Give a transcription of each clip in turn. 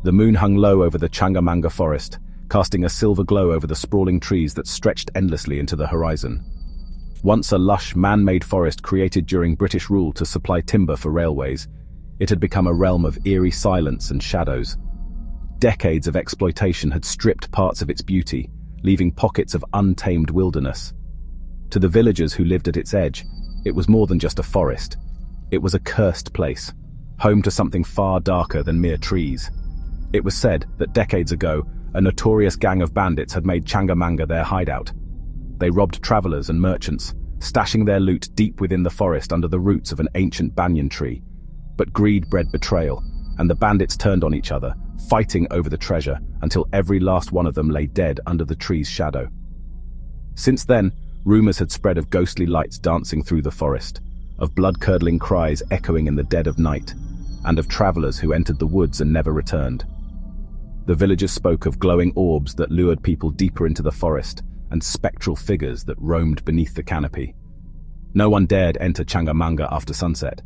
The moon hung low over the Changa Manga forest, casting a silver glow over the sprawling trees that stretched endlessly into the horizon. Once a lush, man-made forest created during British rule to supply timber for railways, it had become a realm of eerie silence and shadows. Decades of exploitation had stripped parts of its beauty, leaving pockets of untamed wilderness. To the villagers who lived at its edge, it was more than just a forest. It was a cursed place, home to something far darker than mere trees. It was said that decades ago, a notorious gang of bandits had made Changa Manga their hideout. They robbed travelers and merchants, stashing their loot deep within the forest under the roots of an ancient banyan tree. But greed bred betrayal, and the bandits turned on each other, fighting over the treasure until every last one of them lay dead under the tree's shadow. Since then, rumors had spread of ghostly lights dancing through the forest, of blood-curdling cries echoing in the dead of night, and of travelers who entered the woods and never returned. The villagers spoke of glowing orbs that lured people deeper into the forest, and spectral figures that roamed beneath the canopy. No one dared enter Changa Manga after sunset.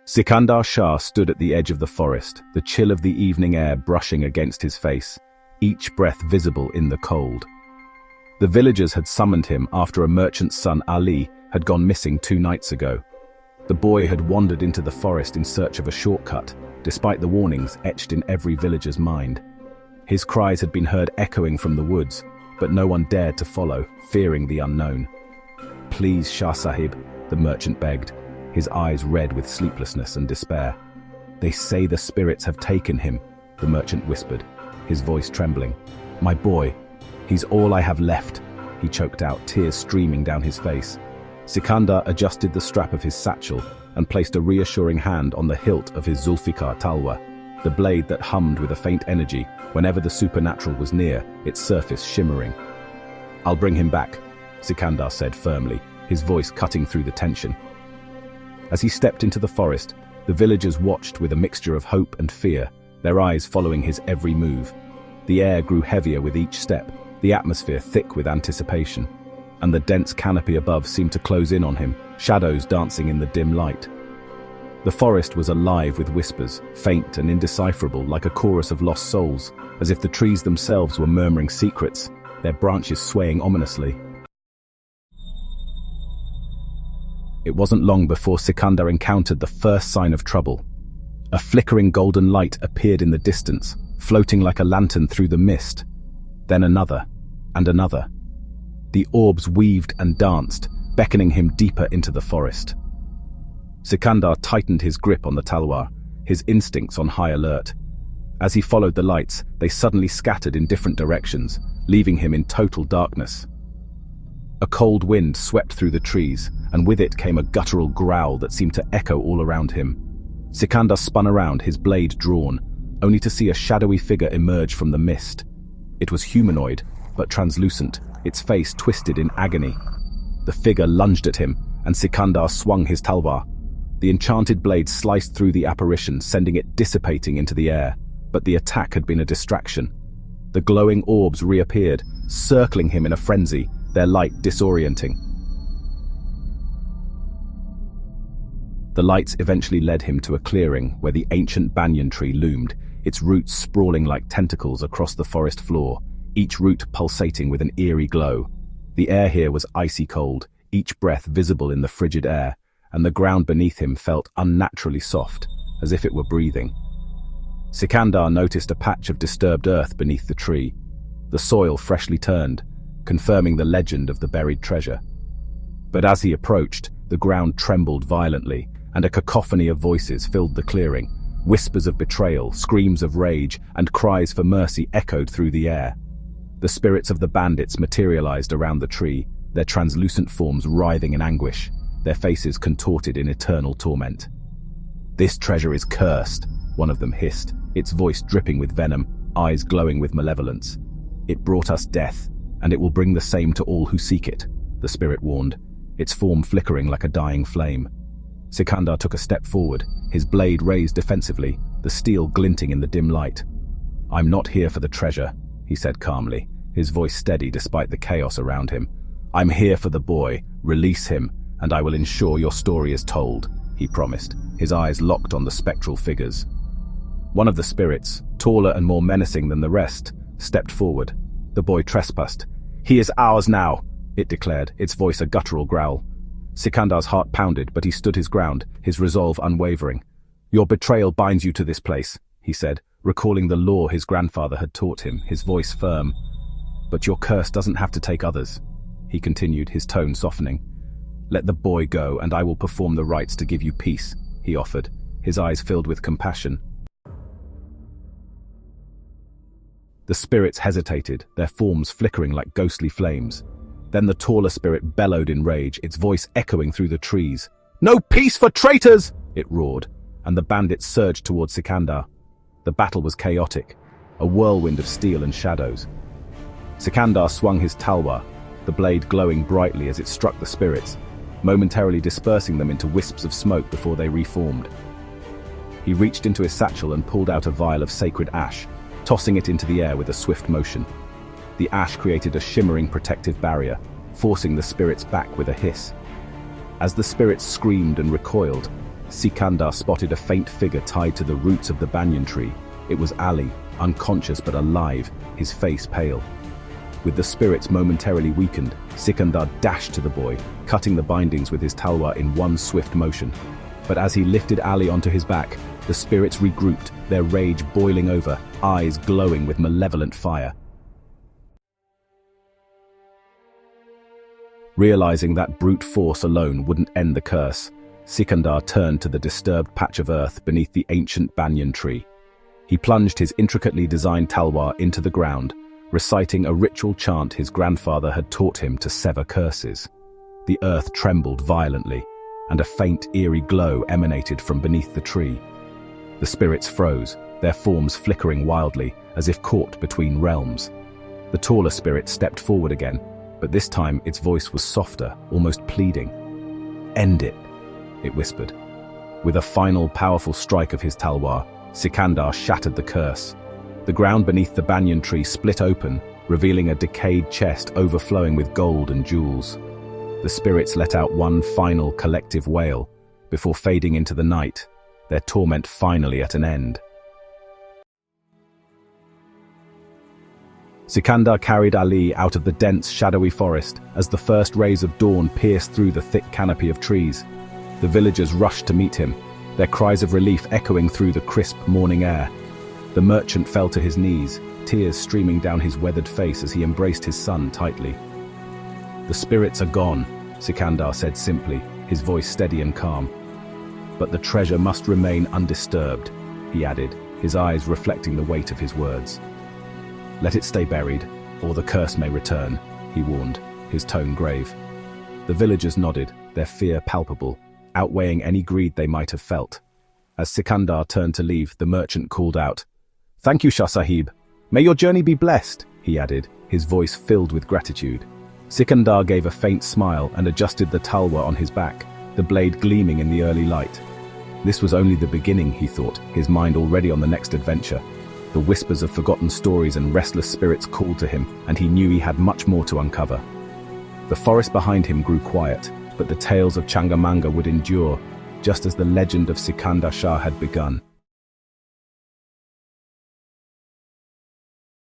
Sikandar Shah stood at the edge of the forest, the chill of the evening air brushing against his face, each breath visible in the cold. The villagers had summoned him after a merchant's son Ali had gone missing 2 nights ago. The boy had wandered into the forest in search of a shortcut, despite the warnings etched in every villager's mind. His cries had been heard echoing from the woods, but no one dared to follow, fearing the unknown. "Please, Shah Sahib," the merchant begged, his eyes red with sleeplessness and despair. "They say the spirits have taken him," the merchant whispered, his voice trembling. "My boy, he's all I have left," he choked out, tears streaming down his face. Sikandar adjusted the strap of his satchel and placed a reassuring hand on the hilt of his Zulfikar talwar, the blade that hummed with a faint energy whenever the supernatural was near, its surface shimmering. "I'll bring him back," Sikandar said firmly, his voice cutting through the tension. As he stepped into the forest, the villagers watched with a mixture of hope and fear, their eyes following his every move. The air grew heavier with each step, the atmosphere thick with anticipation, and the dense canopy above seemed to close in on him, shadows dancing in the dim light. The forest was alive with whispers, faint and indecipherable like a chorus of lost souls, as if the trees themselves were murmuring secrets, their branches swaying ominously. It wasn't long before Sikandar encountered the first sign of trouble. A flickering golden light appeared in the distance, floating like a lantern through the mist. Then another, and another. The orbs weaved and danced, beckoning him deeper into the forest. Sikandar tightened his grip on the talwar, his instincts on high alert. As he followed the lights, they suddenly scattered in different directions, leaving him in total darkness. A cold wind swept through the trees, and with it came a guttural growl that seemed to echo all around him. Sikandar spun around, his blade drawn, only to see a shadowy figure emerge from the mist. It was humanoid, but translucent, its face twisted in agony. The figure lunged at him, and Sikandar swung his talwar. The enchanted blade sliced through the apparition, sending it dissipating into the air, but the attack had been a distraction. The glowing orbs reappeared, circling him in a frenzy, their light disorienting. The lights eventually led him to a clearing where the ancient banyan tree loomed, its roots sprawling like tentacles across the forest floor, each root pulsating with an eerie glow. The air here was icy cold, each breath visible in the frigid air, and the ground beneath him felt unnaturally soft, as if it were breathing. Sikandar noticed a patch of disturbed earth beneath the tree, the soil freshly turned, confirming the legend of the buried treasure. But as he approached, the ground trembled violently, and a cacophony of voices filled the clearing. Whispers of betrayal, screams of rage, and cries for mercy echoed through the air. The spirits of the bandits materialized around the tree, their translucent forms writhing in anguish, their faces contorted in eternal torment. "This treasure is cursed," one of them hissed, its voice dripping with venom, eyes glowing with malevolence. "It brought us death, and it will bring the same to all who seek it," the spirit warned, its form flickering like a dying flame. Sikandar took a step forward, his blade raised defensively, the steel glinting in the dim light. "I'm not here for the treasure," he said calmly, his voice steady despite the chaos around him. "I'm here for the boy. Release him, and I will ensure your story is told," he promised, his eyes locked on the spectral figures. One of the spirits, taller and more menacing than the rest, stepped forward. The boy trespassed. "He is ours now," it declared, its voice a guttural growl. Sikandar's heart pounded, but he stood his ground, his resolve unwavering. "Your betrayal binds you to this place," he said, recalling the law his grandfather had taught him, his voice firm. "But your curse doesn't have to take others," he continued, his tone softening. "Let the boy go, and I will perform the rites to give you peace," he offered, his eyes filled with compassion. The spirits hesitated, their forms flickering like ghostly flames. Then the taller spirit bellowed in rage, its voice echoing through the trees. "No peace for traitors!" it roared, and the bandits surged towards Sikandar. The battle was chaotic, a whirlwind of steel and shadows. Sikandar swung his talwar, the blade glowing brightly as it struck the spirits, momentarily dispersing them into wisps of smoke before they reformed. He reached into his satchel and pulled out a vial of sacred ash, tossing it into the air with a swift motion. The ash created a shimmering protective barrier, forcing the spirits back with a hiss. As the spirits screamed and recoiled, Sikandar spotted a faint figure tied to the roots of the banyan tree. It was Ali, unconscious but alive, his face pale. With the spirits momentarily weakened, Sikandar dashed to the boy, cutting the bindings with his talwar in one swift motion. But as he lifted Ali onto his back, the spirits regrouped, their rage boiling over, eyes glowing with malevolent fire. Realizing that brute force alone wouldn't end the curse, Sikandar turned to the disturbed patch of earth beneath the ancient banyan tree. He plunged his intricately designed talwar into the ground, reciting a ritual chant his grandfather had taught him to sever curses. The earth trembled violently, and a faint, eerie glow emanated from beneath the tree. The spirits froze, their forms flickering wildly, as if caught between realms. The taller spirit stepped forward again, but this time its voice was softer, almost pleading. "End it," it whispered. With a final powerful strike of his talwar, Sikandar shattered the curse. The ground beneath the banyan tree split open, revealing a decayed chest overflowing with gold and jewels. The spirits let out one final collective wail, before fading into the night, their torment finally at an end. Sikandar carried Ali out of the dense, shadowy forest as the first rays of dawn pierced through the thick canopy of trees. The villagers rushed to meet him, their cries of relief echoing through the crisp morning air. The merchant fell to his knees, tears streaming down his weathered face as he embraced his son tightly. "The spirits are gone," Sikandar said simply, his voice steady and calm. "But the treasure must remain undisturbed," he added, his eyes reflecting the weight of his words. "Let it stay buried, or the curse may return," he warned, his tone grave. The villagers nodded, their fear palpable, outweighing any greed they might have felt. As Sikandar turned to leave, the merchant called out, "Thank you, Shah Sahib. May your journey be blessed," he added, his voice filled with gratitude. Sikandar gave a faint smile and adjusted the talwar on his back, the blade gleaming in the early light. This was only the beginning, he thought, his mind already on the next adventure. The whispers of forgotten stories and restless spirits called to him, and he knew he had much more to uncover. The forest behind him grew quiet, but the tales of Changa Manga would endure, just as the legend of Sikandar Shah had begun.